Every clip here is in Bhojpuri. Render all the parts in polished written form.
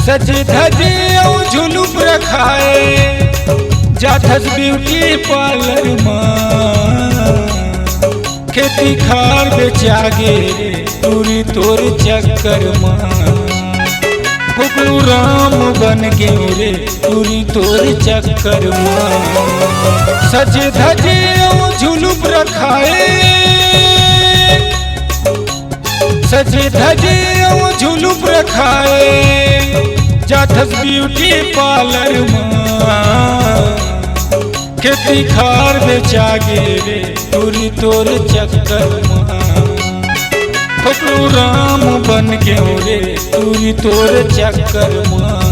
सजे धजे और झुलुप रखाए जाथस ब्यूटी पार्लर माँ खेती खार बेचागे टूरी तोर चक्कर माँ फुकलू राम बन गे रे टूरी तोर चक्कर माँ सजे धजे और झुलुप रखाए सजे धजे और झुलुप रखाए जाथस ब्यूटी पार्लर माँ खेती खार बेचागे रे टूरी तोर चक्कर माँ फुकलू राम बन गे रे टूरी तोर चक्कर माँ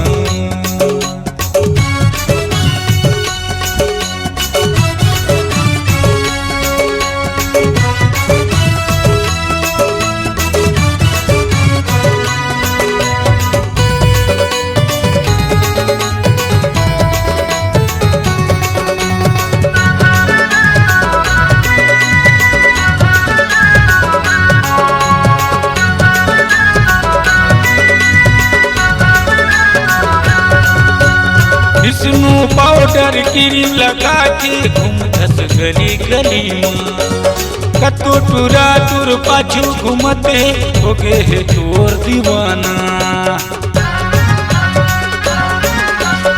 विष्णु पाउडर क्रीम लगा के घूमथस गली गली माँ कतो टूरा टूर पाछू घूमते हो गए है तोर दीवाना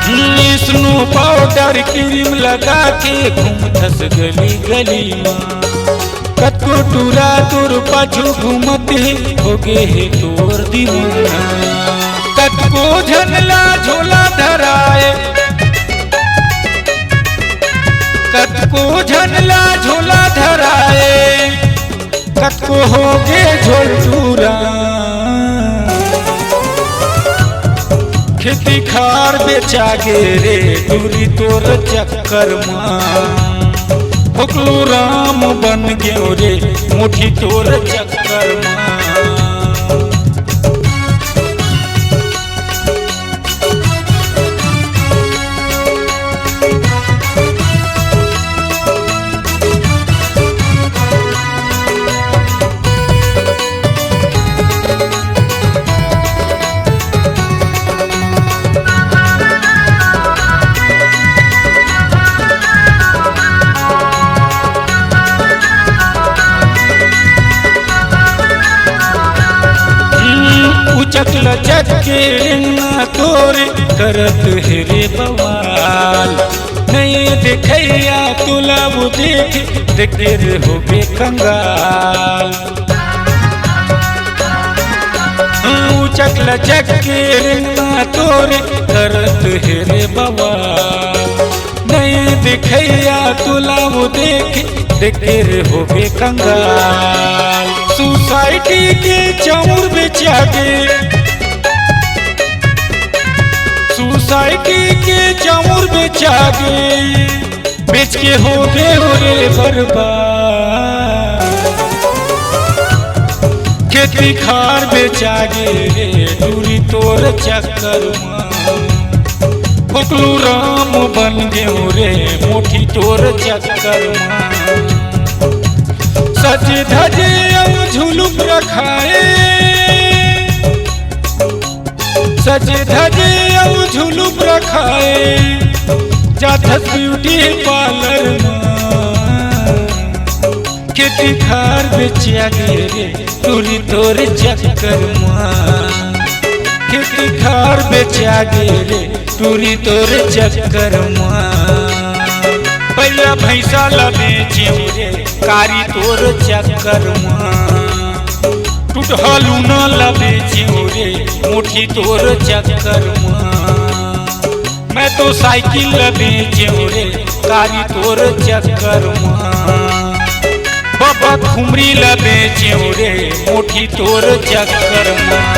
विष्णु पाउडर क्रीम लगा के घूमथस गली गली माँ कतो टूरा टूर पाछू घूमते हो गए है तोर दीवाना कतको झनला झोला धराए कतको झनला झोला धराए कतको हो गे झोल टूरा खेती खार बेचागे रे टूरी तोर चक्कर माँ फुकलू राम बन गे रे मुठी तोर चक्कर माँ चकल चक्के ना तोरे करत है रे बवाल नहीं देखैया तुला वो देख देर हो बे कंगाल चकल चक्के ना तोरे करत है रे बवाल नहीं देखैया तुला वो देख देर हो बे कंगाल सोसाइटी के चौर बेचागे सोसाइटी के चौर बेचागे बेच के हो गए रे बर्बाद खेती खार बेचागे रे टूरी तोर चक्कर माँ फुकलू राम बन गे रे मुठी तोर चक्कर माँ सजे धजे और झुलुप रखाए सजे धजे और झुलुप रखाए जाथस ब्यूटी पार्लर माँ खेती खार बेचागे रे टूरी तोर चक्कर माँ खेती खार बेचागे रे टूरी तोर चक्कर माँ पहला भैंसा ला बेचे रे कारी तोर चक्कर माँ टूटहलू न ला बेचे रे मुठी तोर चक्कर माँ मैं तो साइकिल ला बेचे रे कारी तोर चक्कर माँ बाबा खुमरी ला बेचे रे मुठी तोर चक्कर माँ।